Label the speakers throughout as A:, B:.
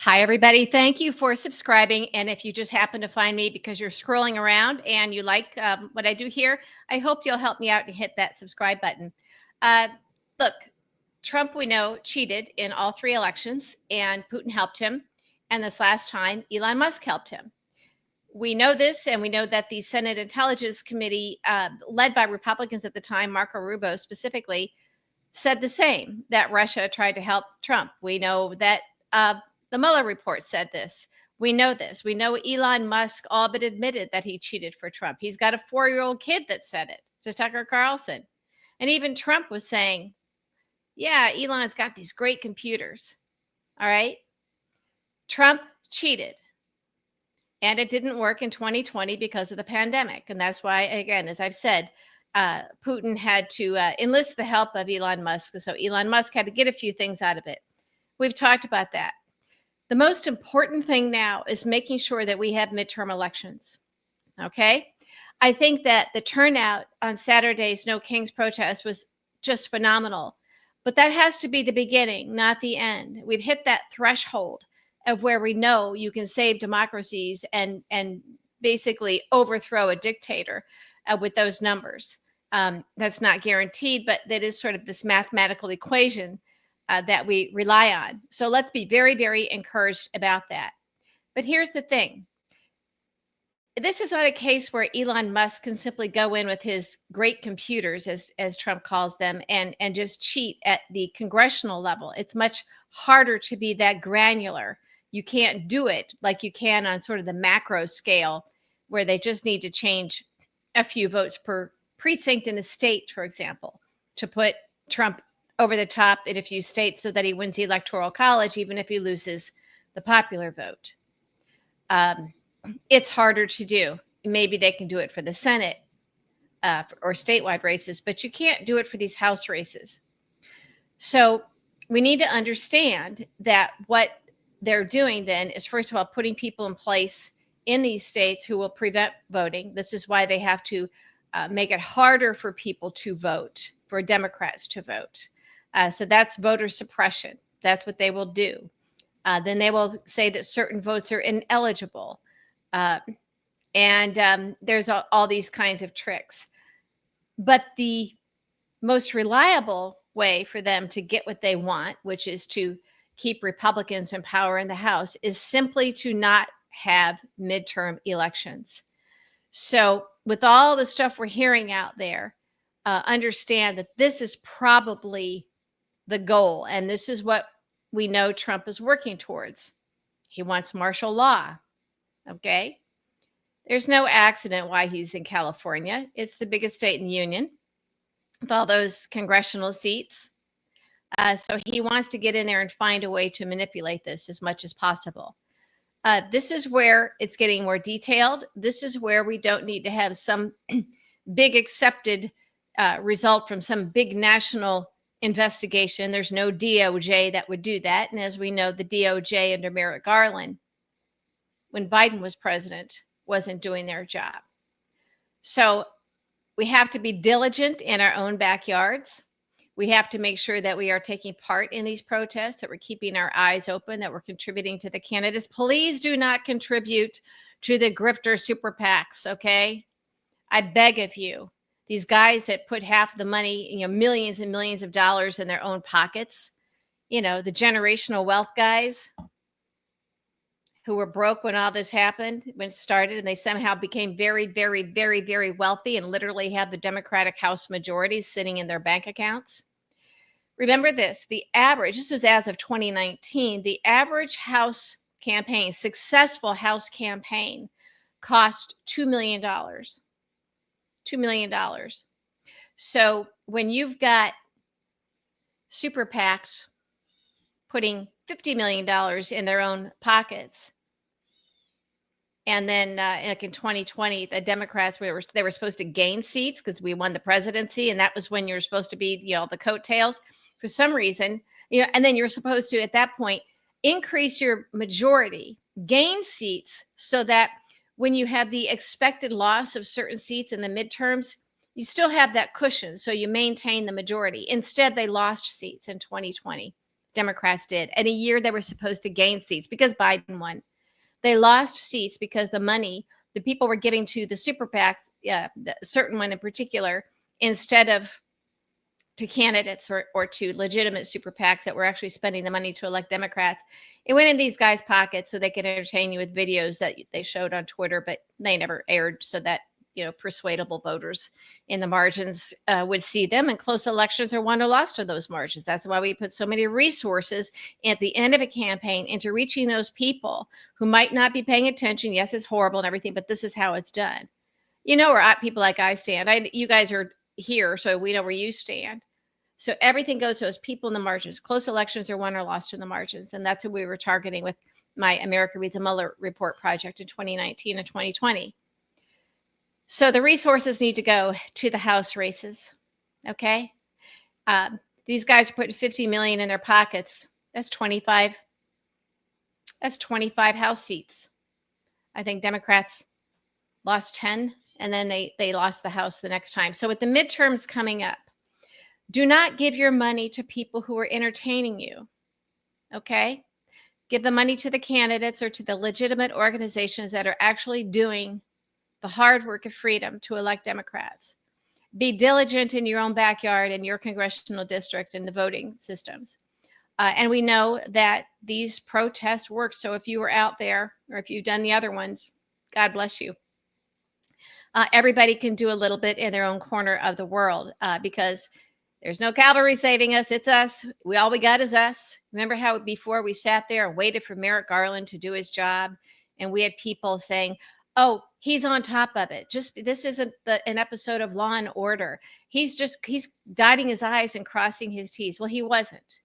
A: Hi, everybody. Thank you for subscribing. And if you just happen to find me because you're scrolling around and you like what I do here, I hope you'll help me out and hit that subscribe button. Uh, Look, Trump, we know, cheated in all three elections, and Putin helped him. And this last time, Elon Musk helped him. We know this, and we know that the Senate Intelligence Committee, led by Republicans at the time, Marco Rubio specifically, said the same, that Russia tried to help Trump. We know that the Mueller report said this. We know this. We know Elon Musk all but admitted that he cheated for Trump. He's got a 4-year-old kid that said it to Tucker Carlson. And even Trump was saying, yeah, Elon's got these great computers. All right. Trump cheated. And it didn't work in 2020 because of the pandemic. And that's why, again, as I've said, Putin had to enlist the help of Elon Musk. So Elon Musk had to get a few things out of it. We've talked about that. The most important thing now is making sure that we have midterm elections. Okay. I think that the turnout on Saturday's No Kings protest was just phenomenal. But that has to be the beginning, not the end. We've hit that threshold of where we know you can save democracies and basically overthrow a dictator with those numbers. That's not guaranteed, but that is sort of this mathematical equation that we rely on. So let's be very, very encouraged about that. But here's the thing. This is not a case where Elon Musk can simply go in with his great computers, as Trump calls them, and just cheat at the congressional level. It's much harder to be that granular. You can't do it like you can on sort of the macro scale, where they just need to change a few votes per precinct in a state, for example, to put Trump over the top in a few states so that he wins the electoral college, even if he loses the popular vote. It's harder to do. Maybe they can do it for the Senate or statewide races, but you can't do it for these House races. So we need to understand that what they're doing then is, first of all, putting people in place in these states who will prevent voting. This is why they have to make it harder for people to vote, for Democrats to vote. So that's voter suppression. That's what they will do. Then they will say that certain votes are ineligible. And there's all these kinds of tricks. But the most reliable way for them to get what they want, which is to keep Republicans in power in the House, is simply to not have midterm elections. So with all the stuff we're hearing out there, understand that this is probably the goal. And this is what we know Trump is working towards. He wants martial law. Okay. There's no accident why he's in California. It's the biggest state in the union with all those congressional seats. So he wants to get in there and find a way to manipulate this as much as possible. This is where it's getting more detailed. This is where we don't need to have some big accepted result from some big national investigation. There's no DOJ that would do that. And as we know, the DOJ under Merrick Garland, when Biden was president, wasn't doing their job. So we have to be diligent in our own backyards. We have to make sure that we are taking part in these protests, that we're keeping our eyes open, that we're contributing to the candidates. Please do not contribute to the grifter super PACs, okay? I beg of you. These guys that put half the money, millions and millions of dollars in their own pockets, the generational wealth guys who were broke when all this happened, when it started, and they somehow became very, very, very, very wealthy and literally had the Democratic House majorities sitting in their bank accounts. Remember this, this was as of 2019, the average House campaign, successful House campaign, cost $2 million. $2 million. So when you've got super PACs putting $50 million in their own pockets, and then like in 2020, the Democrats, they were supposed to gain seats because we won the presidency. And that was when you're supposed to be, the coattails for some reason, and then you're supposed to, at that point, increase your majority, gain seats so that when you have the expected loss of certain seats in the midterms, you still have that cushion. So you maintain the majority. Instead, they lost seats in 2020 Democrats did. And a year they were supposed to gain seats because Biden won. They lost seats because the money the people were giving to the super PACs, certain one in particular, instead of to candidates or to legitimate super PACs that were actually spending the money to elect Democrats. It went in these guys' pockets so they could entertain you with videos that they showed on Twitter, but they never aired so that, persuadable voters in the margins would see them. And close elections are won or lost to those margins. That's why we put so many resources at the end of a campaign into reaching those people who might not be paying attention. Yes, it's horrible and everything, but this is how it's done. Where people like I stand. You guys are here, so we know where you stand. So everything goes to those people in the margins. Close elections are won or lost in the margins. And that's who we were targeting with my America Reads the Mueller Report project in 2019 and 2020. So the resources need to go to the House races. Okay. These guys are putting $50 million in their pockets. That's 25 House seats. I think Democrats lost 10, and then they lost the House the next time. So with the midterms coming up, do not give your money to people who are entertaining you. Okay? Give the money to the candidates or to the legitimate organizations that are actually doing the hard work of freedom to elect Democrats. Be diligent in your own backyard, in your congressional district, and the voting systems. And we know that these protests work. So if you were out there or if you've done the other ones, God bless you. Everybody can do a little bit in their own corner of the world because there's no cavalry saving us. It's us. All we got is us. Remember how before we sat there and waited for Merrick Garland to do his job, and we had people saying, "Oh, he's on top of it. This isn't an episode of Law and Order. He's dotting his I's and crossing his T's." Well, he wasn't.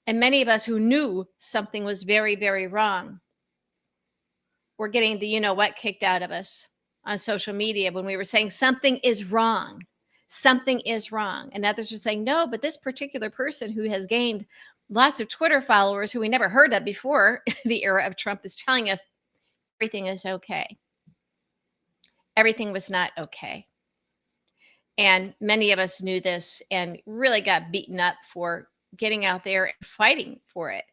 A: And many of us who knew something was very, very wrong were getting the what kicked out of us on social media when we were saying something is wrong. Something is wrong. And others are saying, no, but this particular person who has gained lots of Twitter followers who we never heard of before the era of Trump is telling us everything is okay. Everything was not okay. And many of us knew this and really got beaten up for getting out there and fighting for it.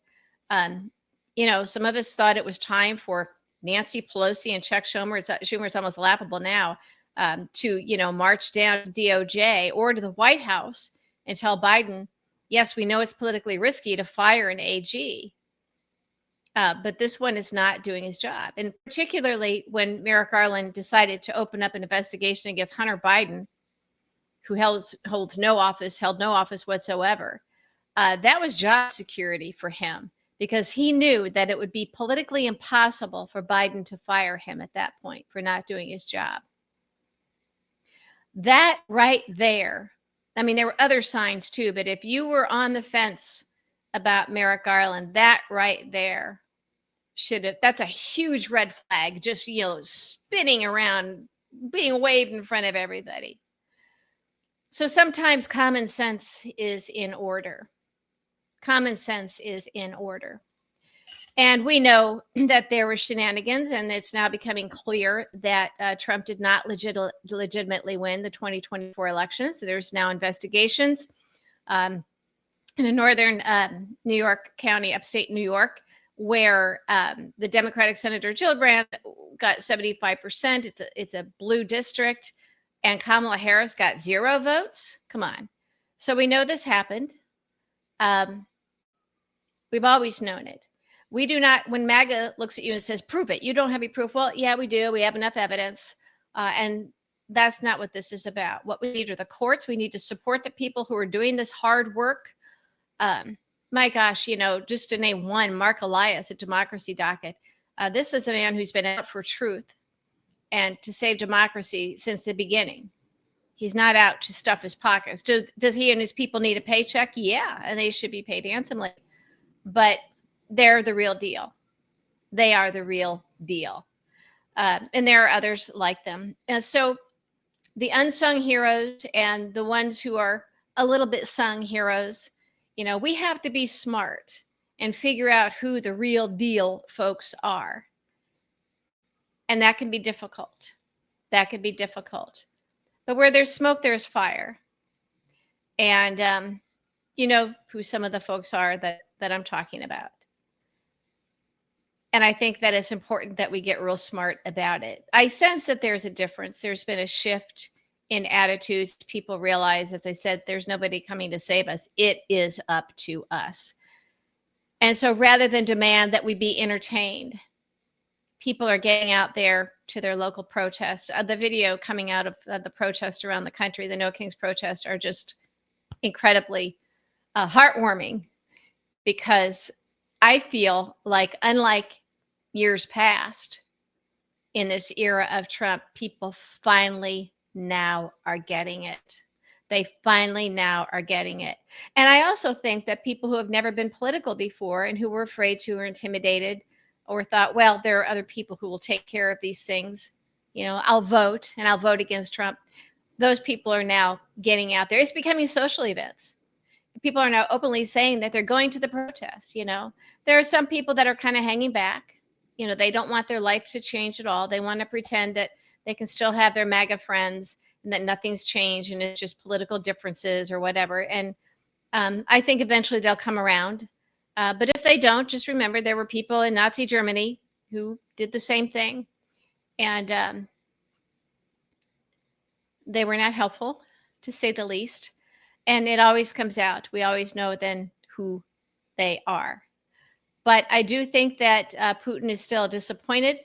A: Some of us thought it was time for Nancy Pelosi and Chuck Schumer. It's almost laughable now. To march down to DOJ or to the White House and tell Biden, yes, we know it's politically risky to fire an AG, but this one is not doing his job. And particularly when Merrick Garland decided to open up an investigation against Hunter Biden, who held no office whatsoever. That was job security for him because he knew that it would be politically impossible for Biden to fire him at that point for not doing his job. That right there, I mean, there were other signs too, but if you were on the fence about Merrick Garland, that right there that's a huge red flag, just, spinning around, being waved in front of everybody. So sometimes common sense is in order. Common sense is in order. And we know that there were shenanigans, and it's now becoming clear that Trump did not legitimately win the 2024 elections. So there's now investigations in a northern New York County, upstate New York, where the Democratic Senator Gillibrand got 75%. It's a blue district, and Kamala Harris got 0 votes. Come on. So we know this happened. We've always known it. We do not, when MAGA looks at you and says, prove it, you don't have any proof. Well, yeah, we do. We have enough evidence. And that's not what this is about. What we need are the courts. We need to support the people who are doing this hard work. My gosh, just to name one, Mark Elias at Democracy Docket. This is a man who's been out for truth and to save democracy since the beginning. He's not out to stuff his pockets. Does he and his people need a paycheck? Yeah, and they should be paid handsomely. But they're the real deal. They are the real deal. And there are others like them. And so the unsung heroes and the ones who are a little bit sung heroes, we have to be smart and figure out who the real deal folks are. And that can be difficult. But where there's smoke, there's fire. And you know who some of the folks are that that I'm talking about. And I think that it's important that we get real smart about it. I sense that there's a difference. There's been a shift in attitudes. People realize, as I said, there's nobody coming to save us. It is up to us. And so rather than demand that we be entertained, people are getting out there to their local protests. The video coming out of the protest around the country, the No Kings protest, are just incredibly heartwarming, because I feel like, unlike years past in this era of Trump, people finally now are getting it. They finally now are getting it. And I also think that people who have never been political before and who were afraid to or intimidated or thought, well, there are other people who will take care of these things. You know, I'll vote and I'll vote against Trump. Those people are now getting out there. It's becoming social events. People are now openly saying that they're going to the protests. You know, there are some people that are kind of hanging back. You know, they don't want their life to change at all. They want to pretend that they can still have their MAGA friends and that nothing's changed and it's just political differences or whatever. And I think eventually they'll come around. But if they don't, just remember there were people in Nazi Germany who did the same thing. And they were not helpful, to say the least. And it always comes out. We always know then who they are. But I do think that Putin is still disappointed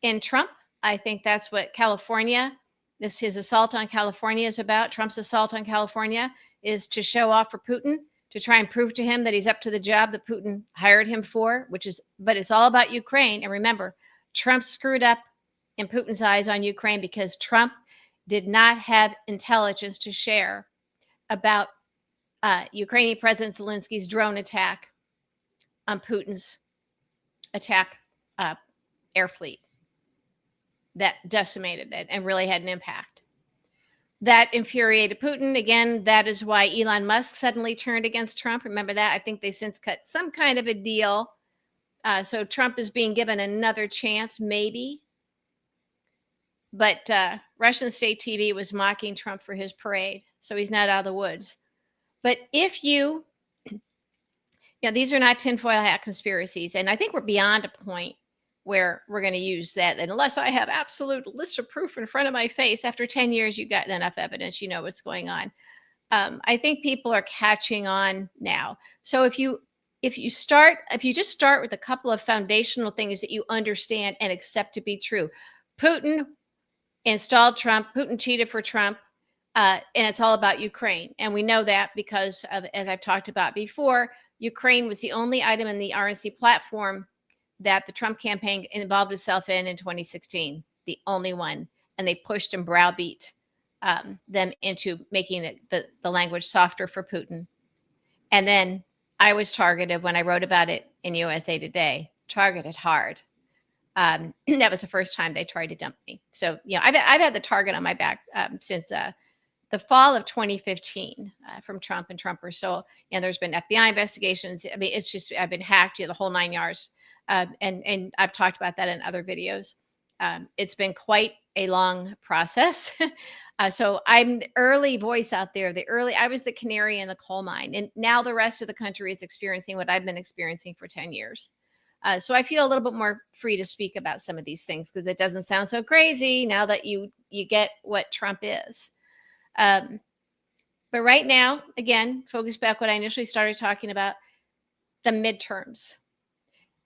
A: in Trump. I think that's what California, his assault on California is about. Trump's assault on California is to show off for Putin, to try and prove to him that he's up to the job that Putin hired him for, but it's all about Ukraine. And remember, Trump screwed up in Putin's eyes on Ukraine because Trump did not have intelligence to share about Ukrainian President Zelensky's drone attack on Putin's attack air fleet that decimated it and really had an impact. That infuriated Putin. Again, that is why Elon Musk suddenly turned against Trump. Remember that? I think they since cut some kind of a deal. So Trump is being given another chance, maybe. But Russian state TV was mocking Trump for his parade. So he's not out of the woods. But if these are not tinfoil hat conspiracies. And I think we're beyond a point where we're going to use that. And unless I have absolute list of proof in front of my face, after 10 years, you've got enough evidence, you know what's going on. I think people are catching on now. So if you just start with a couple of foundational things that you understand and accept to be true. Putin installed Trump. Putin cheated for Trump. And it's all about Ukraine. And we know that because of, as I've talked about before, Ukraine was the only item in the RNC platform that the Trump campaign involved itself in 2016, the only one. And they pushed and browbeat them into making the language softer for Putin. And then I was targeted when I wrote about it in USA Today, targeted hard. That was the first time they tried to dump me. So, I've had the target on my back since the fall of 2015 from Trump and Trumpers. So, there's been FBI investigations. I mean, it's just, I've been hacked, the whole 9 yards. And I've talked about that in other videos. It's been quite a long process. So I'm the early voice out there, I was the canary in the coal mine. And now the rest of the country is experiencing what I've been experiencing for 10 years. So I feel a little bit more free to speak about some of these things because it doesn't sound so crazy now that you get what Trump is. But right now, again, focus back what I initially started talking about, the midterms.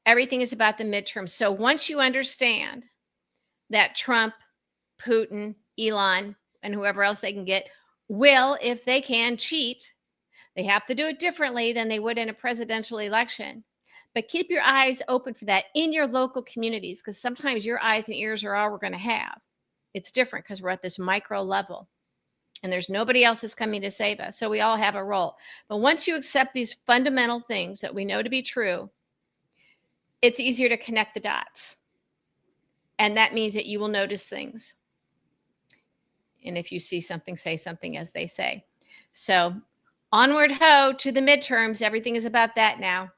A: Everything is about the midterms. So once you understand that Trump, Putin, Elon, and whoever else they can get will, if they can, cheat, they have to do it differently than they would in a presidential election. But keep your eyes open for that in your local communities, because sometimes your eyes and ears are all we're going to have. It's different because we're at this micro level and there's nobody else that's coming to save us. So we all have a role. But once you accept these fundamental things that we know to be true, it's easier to connect the dots. And that means that you will notice things. And if you see something, say something, as they say. So onward ho to the midterms. Everything is about that now.